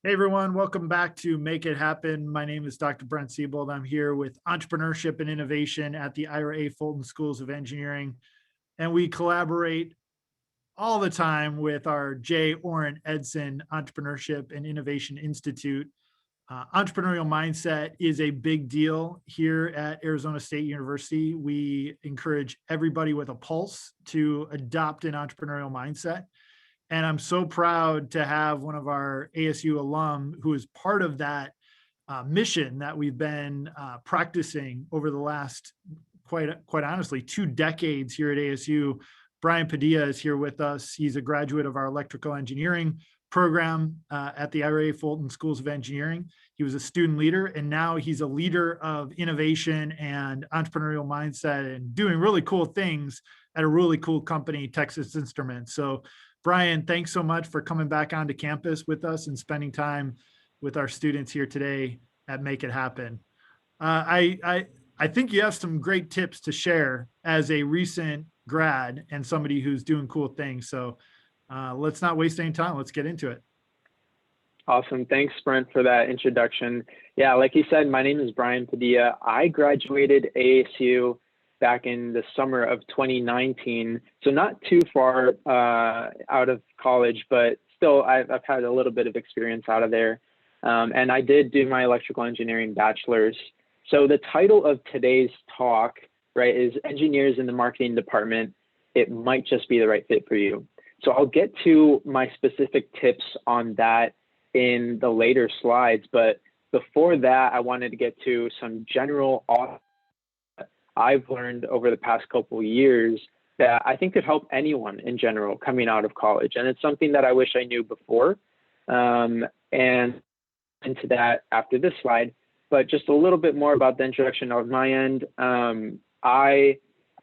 Hey everyone, welcome back to Make It Happen. My name is Dr. Brent Siebold. I'm here with Entrepreneurship and Innovation at the Ira A. Fulton Schools of Engineering, and we collaborate all the time with our J. Orrin Edson Entrepreneurship and Innovation Institute. Entrepreneurial mindset is a big deal here at Arizona State University. We encourage everybody with a pulse to adopt an entrepreneurial mindset. And I'm so proud to have one of our ASU alum who is part of that mission that we've been practicing over the last, quite honestly, 2 decades here at ASU. Brian Padilla is here with us. He's a graduate of our electrical engineering program at the Ira A. Fulton Schools of Engineering. He was a student leader, and now he's a leader of innovation and entrepreneurial mindset and doing really cool things at a really cool company, Texas Instruments. So Brian, thanks so much for coming back onto campus with us and spending time with our students here today at Make It Happen. I think you have some great tips to share as a recent grad and somebody who's doing cool things. So let's not waste any time. Let's get into it. Awesome. Thanks, Brent, for that introduction. Yeah, like you said, my name is Brian Padilla. I graduated ASU back in the summer of 2019. So not too far out of college, but still I've had a little bit of experience out of there. And I did do my electrical engineering bachelor's. So the title of today's talk, right, is Engineers in the Marketing Department. It might just be the right fit for you. So I'll get to my specific tips on that in the later slides. But before that, I wanted to get to some general I've learned over the past couple of years that I think could help anyone in general coming out of college. And it's something that I wish I knew before. And into that after this slide, but just a little bit more about the introduction on my end. I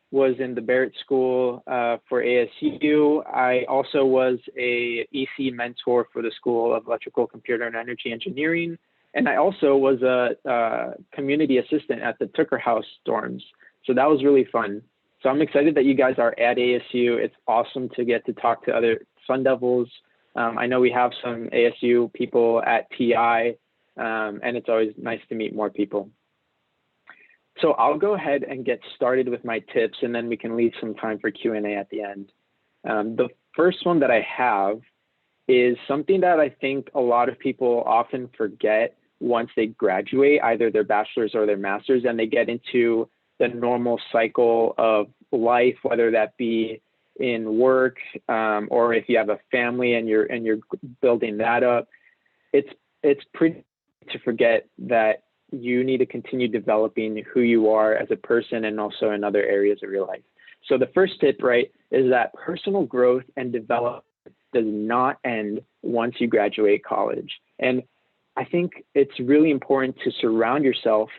was in the Barrett School for ASU. I also was a EC mentor for the School of Electrical, Computer, and Energy Engineering. And I also was a community assistant at the Tucker House dorms. So that was really fun. So I'm excited that you guys are at ASU. It's awesome to get to talk to other Sun Devils. I know we have some ASU people at TI, and it's always nice to meet more people. So I'll go ahead and get started with my tips, and then we can leave some time for Q&A at the end. The first one that I have is something that I think a lot of people often forget once they graduate, either their bachelor's or their master's, and they get into the normal cycle of life, whether that be in work or if you have a family and you're building that up. It's pretty to forget that you need to continue developing who you are as a person and also in other areas of your life. So the first tip, right, is that personal growth and development does not end once you graduate college. And I think it's really important to surround yourself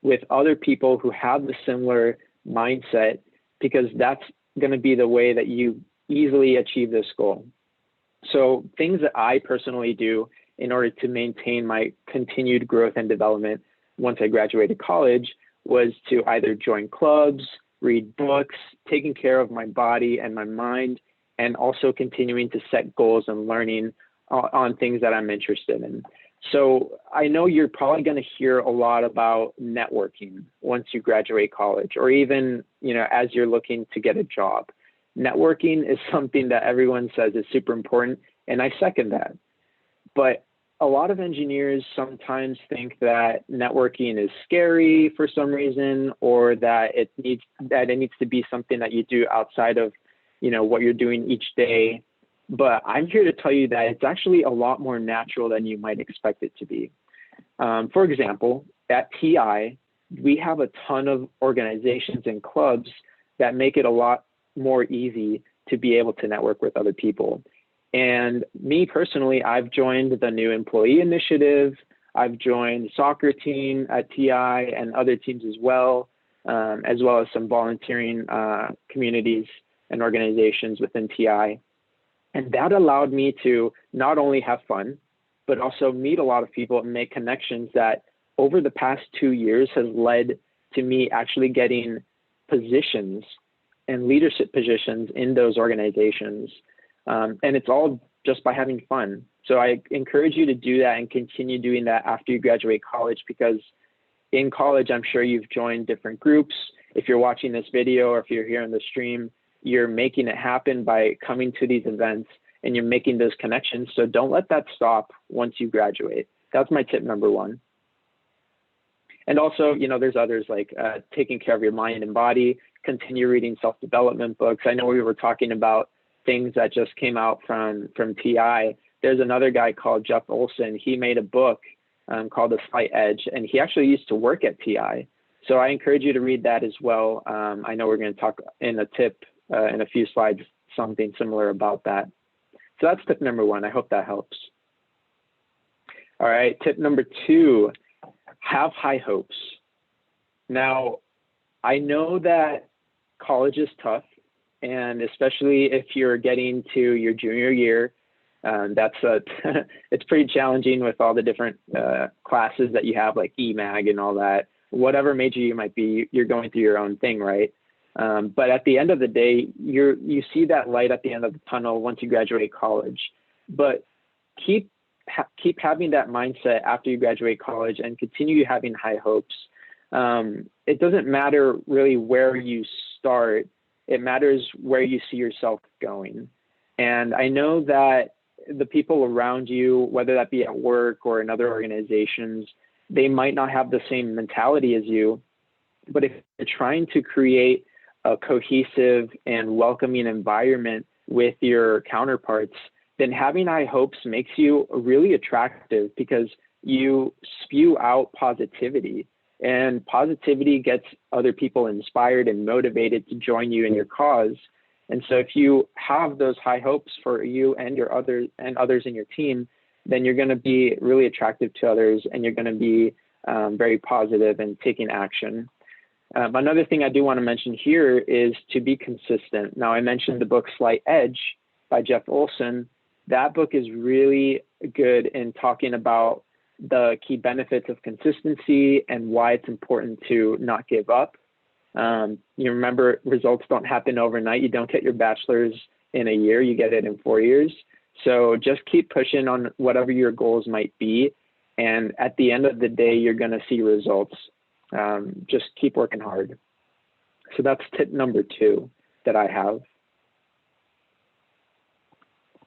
with other people who have the similar mindset, because that's going to be the way that you easily achieve this goal. So things that I personally do in order to maintain my continued growth and development once I graduated college was to either join clubs, read books, taking care of my body and my mind, and also continuing to set goals and learning on things that I'm interested in. So I know you're probably going to hear a lot about networking once you graduate college, or even, as you're looking to get a job. Networking is something that everyone says is super important, and I second that. But a lot of engineers sometimes think that networking is scary for some reason, or that it needs to be something that you do outside of, what you're doing each day. But I'm here to tell you that it's actually a lot more natural than you might expect it to be. For example, at TI, we have a ton of organizations and clubs that make it a lot more easy to be able to network with other people. And me personally, I've joined the New Employee Initiative. I've joined the soccer team at TI and other teams as well as some volunteering communities and organizations within TI. And that allowed me to not only have fun, but also meet a lot of people and make connections that over the past 2 years has led to me actually getting positions and leadership positions in those organizations. And it's all just by having fun. So I encourage you to do that and continue doing that after you graduate college, because in college, I'm sure you've joined different groups. If you're watching this video or if you're here on the stream, you're making it happen by coming to these events and you're making those connections. So don't let that stop once you graduate. That's my tip number one. And also, there's others like taking care of your mind and body, continue reading self-development books. I know we were talking about things that just came out from TI. There's another guy called Jeff Olson. He made a book called The Slight Edge, and he actually used to work at TI. So I encourage you to read that as well. I know we're going to talk in a tip in a few slides, something similar about that. So that's tip number one. I hope that helps. All right, tip number two, have high hopes. Now, I know that college is tough, and especially if you're getting to your junior year, it's pretty challenging with all the different classes that you have, like EMAG and all that. Whatever major you might be, you're going through your own thing, right? But at the end of the day, you see that light at the end of the tunnel once you graduate college. But keep having that mindset after you graduate college and continue having high hopes. It doesn't matter really where you start. It matters where you see yourself going. And I know that the people around you, whether that be at work or in other organizations, they might not have the same mentality as you. But if you're trying to create a cohesive and welcoming environment with your counterparts, then having high hopes makes you really attractive, because you spew out positivity, and positivity gets other people inspired and motivated to join you in your cause. And so if you have those high hopes for you and others in your team, then you're going to be really attractive to others, and you're going to be very positive and taking action. Another thing I do want to mention here is to be consistent. Now, I mentioned the book Slight Edge by Jeff Olson. That book is really good in talking about the key benefits of consistency and why it's important to not give up. You remember, results don't happen overnight. You don't get your bachelor's in a year, you get it in 4 years. So just keep pushing on whatever your goals might be. And at the end of the day, you're going to see results. Just keep working hard. So that's tip number two that I have.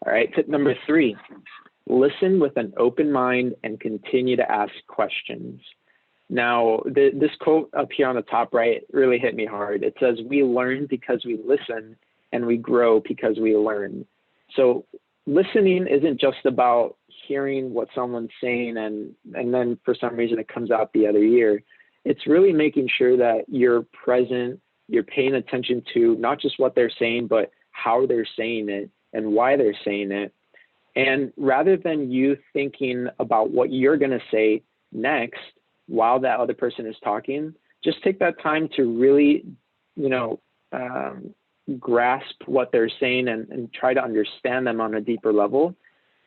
All right, tip number three, listen with an open mind and continue to ask questions. Now, this quote up here on the top right really hit me hard. It says, "We learn because we listen, and we grow because we learn." So listening isn't just about hearing what someone's saying and then for some reason it comes out the other ear. It's really making sure that you're present, you're paying attention to not just what they're saying, but how they're saying it and why they're saying it. And rather than you thinking about what you're going to say next while that other person is talking, just take that time to really, grasp what they're saying and try to understand them on a deeper level.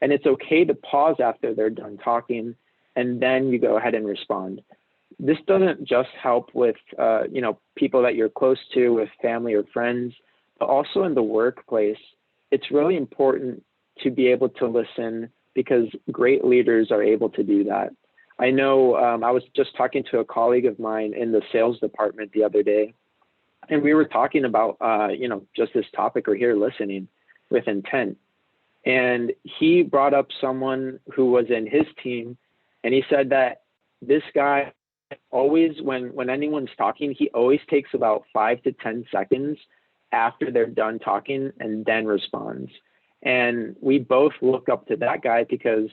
And it's okay to pause after they're done talking, and then you go ahead and respond. This doesn't just help with, people that you're close to, with family or friends, but also in the workplace. It's really important to be able to listen, because great leaders are able to do that. I know I was just talking to a colleague of mine in the sales department the other day, and we were talking about, just this topic right here, listening with intent. And he brought up someone who was in his team, and he said that this guy always, when anyone's talking, he always takes about 5 to 10 seconds after they're done talking and then responds. And we both look up to that guy because,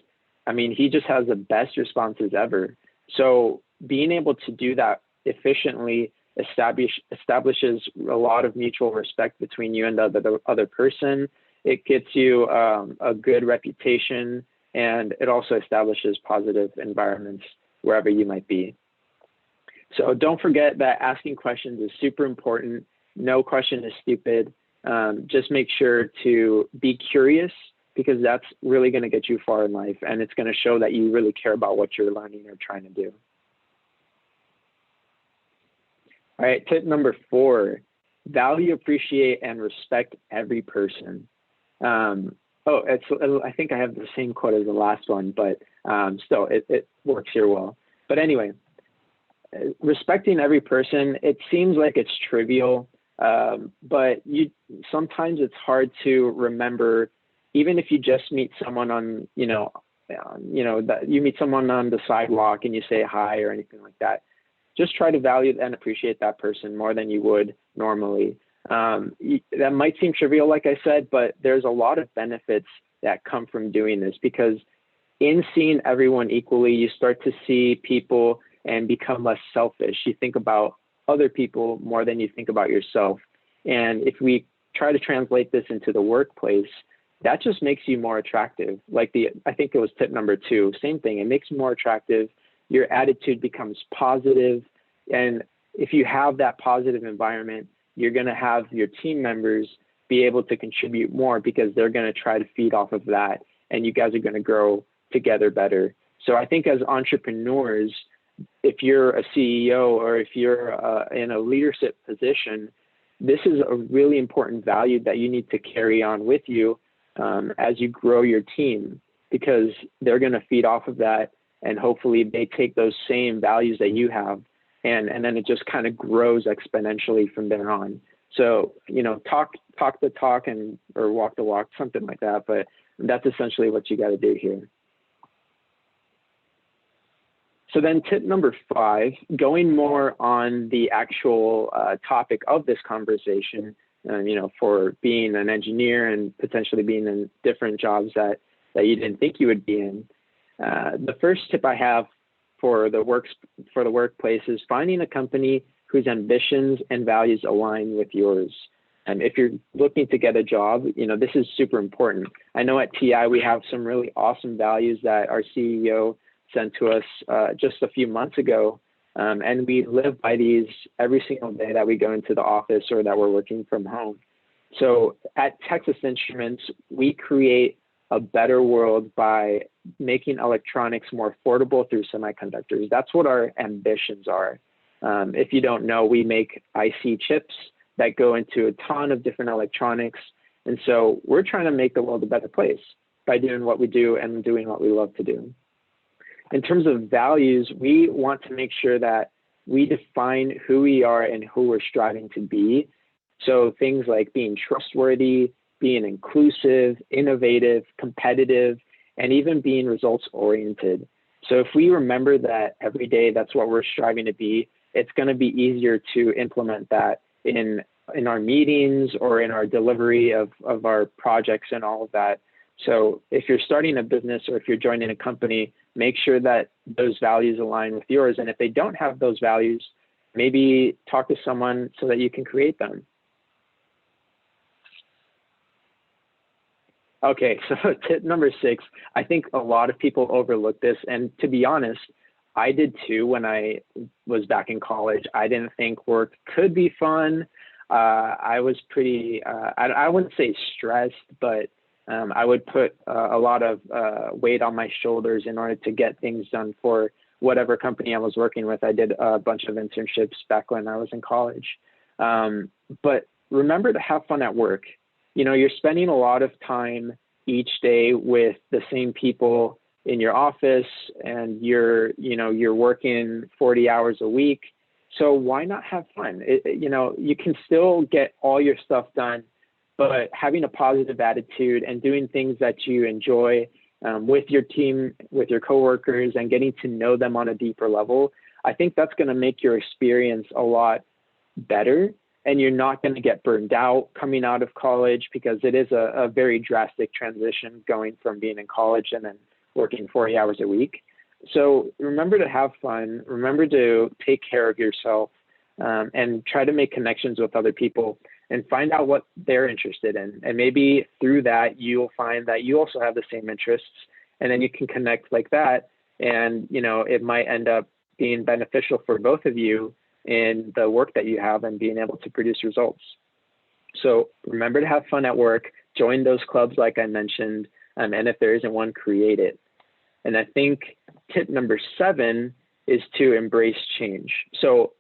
he just has the best responses ever. So being able to do that efficiently establishes a lot of mutual respect between you and the other person. It gets you a good reputation, and it also establishes positive environments wherever you might be. So don't forget that asking questions is super important. No question is stupid. Just make sure to be curious, because that's really going to get you far in life, and it's going to show that you really care about what you're learning or trying to do. All right, tip number 4, value, appreciate, and respect every person. Oh, I think I have the same quote as the last one, but still, it works here well. But anyway, respecting every person, it seems like it's trivial, but sometimes it's hard to remember, even if you just meet someone on, that you meet someone on the sidewalk and you say hi or anything like that. Just try to value and appreciate that person more than you would normally. That might seem trivial, like I said, but there's a lot of benefits that come from doing this, because in seeing everyone equally, you start to see people and become less selfish. You think about other people more than you think about yourself. And if we try to translate this into the workplace, that just makes you more attractive. I think it was tip number 2, same thing. It makes you more attractive. Your attitude becomes positive. And if you have that positive environment, you're going to have your team members be able to contribute more, because they're going to try to feed off of that. And you guys are going to grow together better. So I think as entrepreneurs, if you're a CEO or if you're in a leadership position, this is a really important value that you need to carry on with you as you grow your team, because they're going to feed off of that. And hopefully they take those same values that you have. And then it just kind of grows exponentially from there on. So, talk the talk or walk the walk, something like that. But that's essentially what you got to do here. So then tip number 5, going more on the actual topic of this conversation, for being an engineer and potentially being in different jobs that you didn't think you would be in. The first tip I have for the workplace is finding a company whose ambitions and values align with yours. And if you're looking to get a job, this is super important. I know at TI we have some really awesome values that our CEO sent to us just a few months ago. And we live by these every single day that we go into the office or that we're working from home. So at Texas Instruments, we create a better world by making electronics more affordable through semiconductors. That's what our ambitions are. If you don't know, we make IC chips that go into a ton of different electronics. And so we're trying to make the world a better place by doing what we do and doing what we love to do. In terms of values, we want to make sure that we define who we are and who we're striving to be. So things like being trustworthy, being inclusive, innovative, competitive, and even being results oriented. So if we remember that every day, that's what we're striving to be, it's going to be easier to implement that in our meetings or in our delivery of our projects and all of that. So if you're starting a business or if you're joining a company, make sure that those values align with yours. And if they don't have those values, maybe talk to someone so that you can create them. Okay, so tip number 6, I think a lot of people overlook this. And to be honest, I did too when I was back in college. I didn't think work could be fun. I was pretty, I wouldn't say stressed, but I would put a lot of weight on my shoulders in order to get things done for whatever company I was working with. I did a bunch of internships back when I was in college. But remember to have fun at work. You're spending a lot of time each day with the same people in your office, and you're working 40 hours a week. So why not have fun? You can still get all your stuff done, but having a positive attitude and doing things that you enjoy with your team, with your coworkers, and getting to know them on a deeper level, I think that's going to make your experience a lot better. And you're not going to get burned out coming out of college, because it is a very drastic transition going from being in college and then working 40 hours a week. So remember to have fun, remember to take care of yourself, and try to make connections with other people and find out what they're interested in. And maybe through that, you'll find that you also have the same interests, and then you can connect like that. And, it might end up being beneficial for both of you in the work that you have and being able to produce results. So remember to have fun at work, join those clubs like I mentioned, and if there isn't one, create it. And I think tip number 7 is to embrace change. So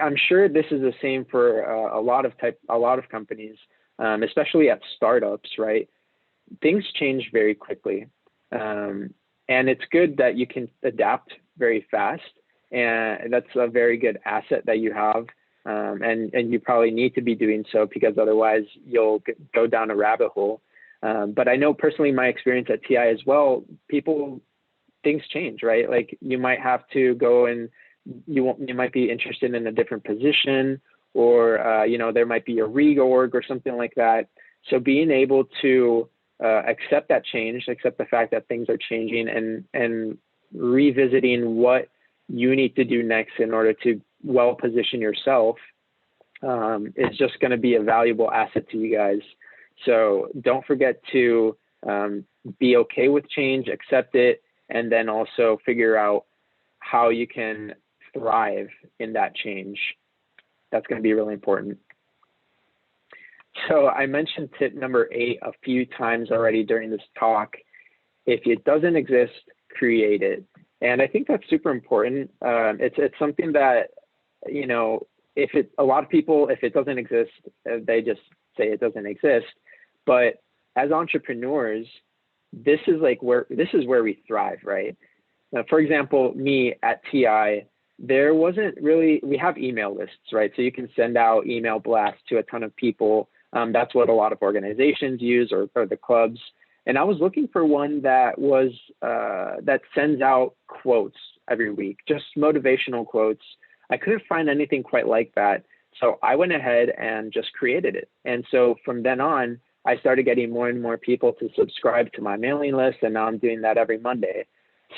I'm sure this is the same for a lot of companies, especially at startups, right? things change very quickly. And it's good that you can adapt very fast. And that's a very good asset that you have. And you probably need to be doing so, because otherwise you'll go down a rabbit hole. But I know personally, my experience at TI as well, things change, right? Like you might have to go and you might be interested in a different position, or, there might be a reorg or something like that. So being able to accept that change, accept the fact that things are changing, and revisiting what you need to do next in order to well position yourself is just going to be a valuable asset to you guys. So don't forget to be okay with change, accept it, and then also figure out how you can thrive in that change. That's going to be really important. So I mentioned tip number 8 a few times already during this talk. If it doesn't exist, create it. And I think that's super important. It's something that, a lot of people, if it doesn't exist, they just say it doesn't exist. But as entrepreneurs, this is where we thrive, right? Now, for example, me at TI, we have email lists, right? So you can send out email blasts to a ton of people. That's what a lot of organizations use, or the clubs. And I was looking for one that that sends out quotes every week, just motivational quotes. I couldn't find anything quite like that. So I went ahead and just created it. And so from then on, I started getting more and more people to subscribe to my mailing list. And now I'm doing that every Monday.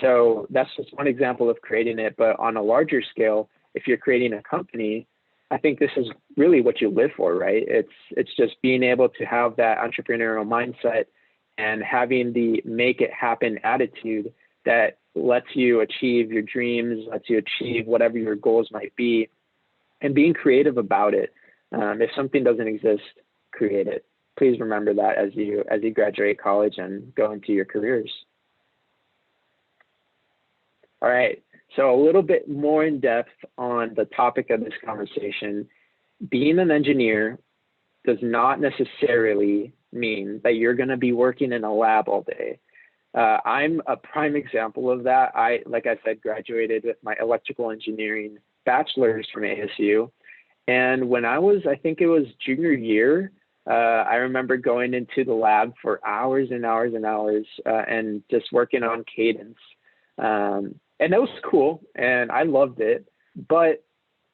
So that's just one example of creating it. But on a larger scale, if you're creating a company, I think this is really what you live for, right? It's just being able to have that entrepreneurial mindset and having the make it happen attitude that lets you achieve your dreams, lets you achieve whatever your goals might be, and being creative about it. If something doesn't exist, create it. Please remember that as you graduate college and go into your careers. All right, so a little bit more in depth on the topic of this conversation. Being an engineer does not necessarily mean that you're going to be working in a lab all day. I'm a prime example of that. Like I said, graduated with my electrical engineering bachelor's from ASU. And when I think it was junior year, I remember going into the lab for hours and hours and hours and just working on cadence. And that was cool, and I loved it, but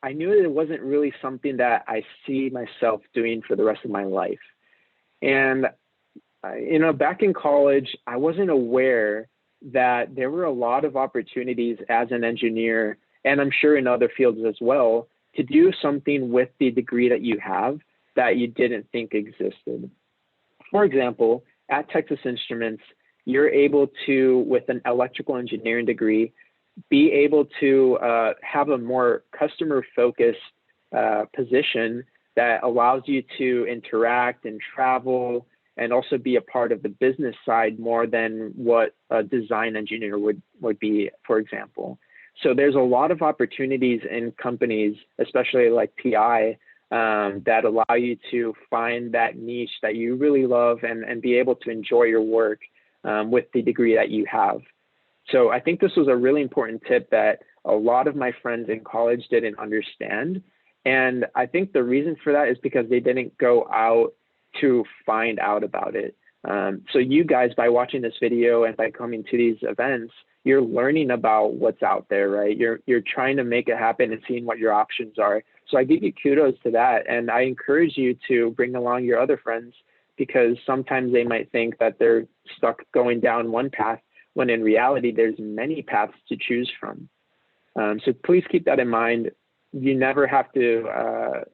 I knew that it wasn't really something that I see myself doing for the rest of my life. And, back in college, I wasn't aware that there were a lot of opportunities as an engineer, and I'm sure in other fields as well, to do something with the degree that you have that you didn't think existed. For example, at Texas Instruments, you're able to, with an electrical engineering degree, be able to have a more customer-focused position that allows you to interact and travel and also be a part of the business side more than what a design engineer would be, for example. So there's a lot of opportunities in companies, especially like TI, that allow you to find that niche that you really love and be able to enjoy your work with the degree that you have. So I think this was a really important tip that a lot of my friends in college didn't understand. And I think the reason for that is because they didn't go out to find out about it. So you guys, by watching this video and by coming to these events, you're learning about what's out there, right? You're trying to make it happen and seeing what your options are. So I give you kudos to that. And I encourage you to bring along your other friends, because sometimes they might think that they're stuck going down one path, when in reality, there's many paths to choose from. So please keep that in mind. You never have to,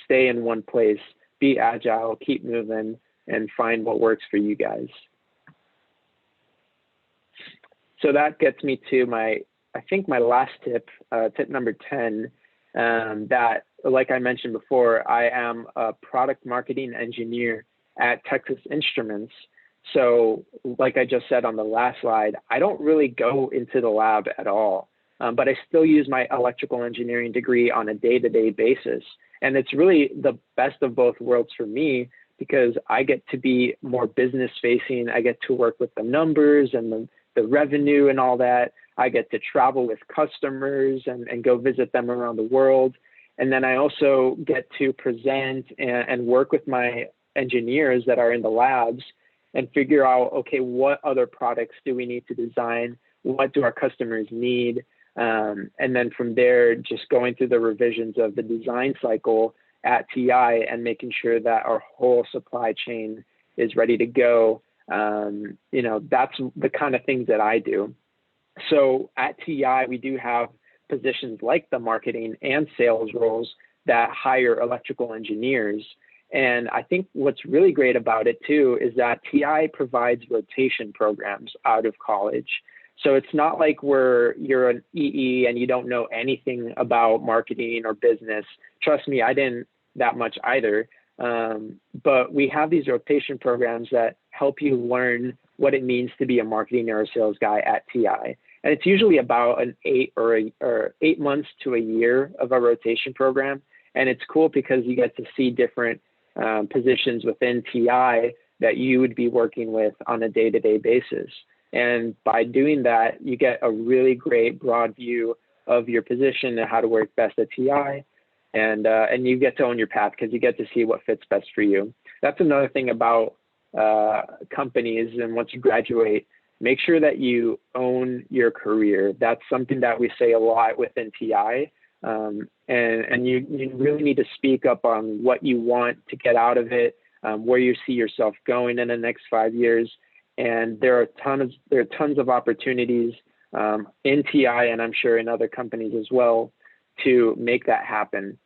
stay in one place. Be agile, keep moving, and find what works for you guys. So that gets me to my last tip, tip number 10, that, like I mentioned before, I am a product marketing engineer at Texas Instruments. So like I just said on the last slide, I don't really go into the lab at all, but I still use my electrical engineering degree on a day-to-day basis. And it's really the best of both worlds for me, because I get to be more business facing. I get to work with the numbers and the revenue and all that. I get to travel with customers and go visit them around the world. And then I also get to present and work with my engineers that are in the labs and figure out, okay, what other products do we need to design? What do our customers need? And then from there, just going through the revisions of the design cycle at TI and making sure that our whole supply chain is ready to go. That's the kind of things that I do. So at TI, we do have positions like the marketing and sales roles that hire electrical engineers. And I think what's really great about it too is that TI provides rotation programs out of college. So it's not like you're an EE and you don't know anything about marketing or business. Trust me, I didn't that much either. But we have these rotation programs that help you learn what it means to be a marketing or a sales guy at TI. And it's usually about an 8 months to a year of a rotation program. And it's cool because you get to see different positions within TI that you would be working with on a day-to-day basis. And by doing that, you get a really great broad view of your position and how to work best at TI. And you get to own your path because you get to see what fits best for you. That's another thing about companies. And once you graduate, make sure that you own your career. That's something that we say a lot within TI. And you really need to speak up on what you want to get out of it, where you see yourself going in the next 5 years. And there are tons of opportunities in TI, and I'm sure in other companies as well, to make that happen.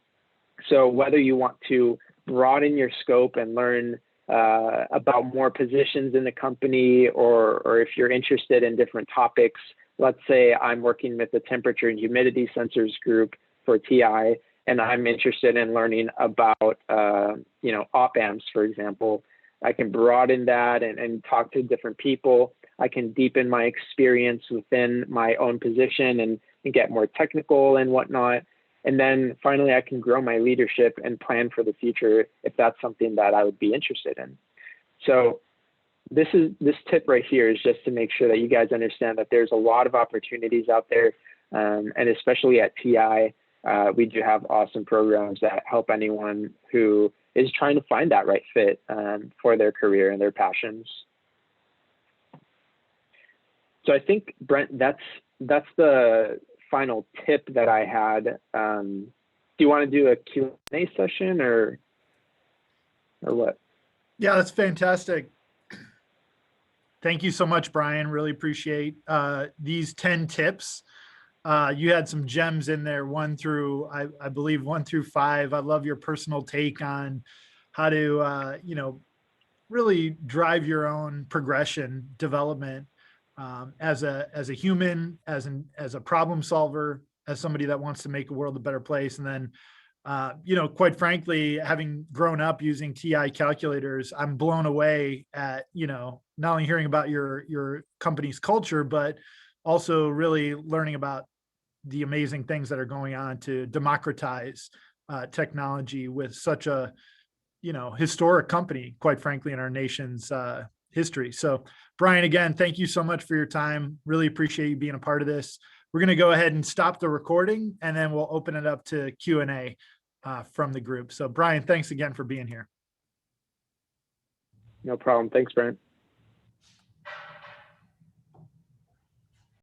So whether you want to broaden your scope and learn about more positions in the company, or if you're interested in different topics, let's say I'm working with the temperature and humidity sensors group for TI, and I'm interested in learning about, op amps, for example. I can broaden that and talk to different people. I can deepen my experience within my own position and get more technical and whatnot. And then finally, I can grow my leadership and plan for the future if that's something that I would be interested in. So this tip right here is just to make sure that you guys understand that there's a lot of opportunities out there. And especially at TI, we do have awesome programs that help anyone who is trying to find that right fit for their career and their passions. So I think, Brent, that's the final tip that I had. Do you want to do a Q&A session or what? Yeah, that's fantastic. Thank you so much, Brian. Really appreciate these 10 tips. You had some gems in there, I believe 1 through 5. I love your personal take on how to, really drive your own progression development as a human, as a problem solver, as somebody that wants to make the world a better place. And then, quite frankly, having grown up using TI calculators, I'm blown away at, not only hearing about your company's culture, but also really learning about the amazing things that are going on to democratize technology with such a, historic company, quite frankly, in our nation's history. So Brian, again, thank you so much for your time. Really appreciate you being a part of this. We're going to go ahead and stop the recording, and then we'll open it up to Q&A from the group. So Brian, thanks again for being here. No problem. Thanks, Brent.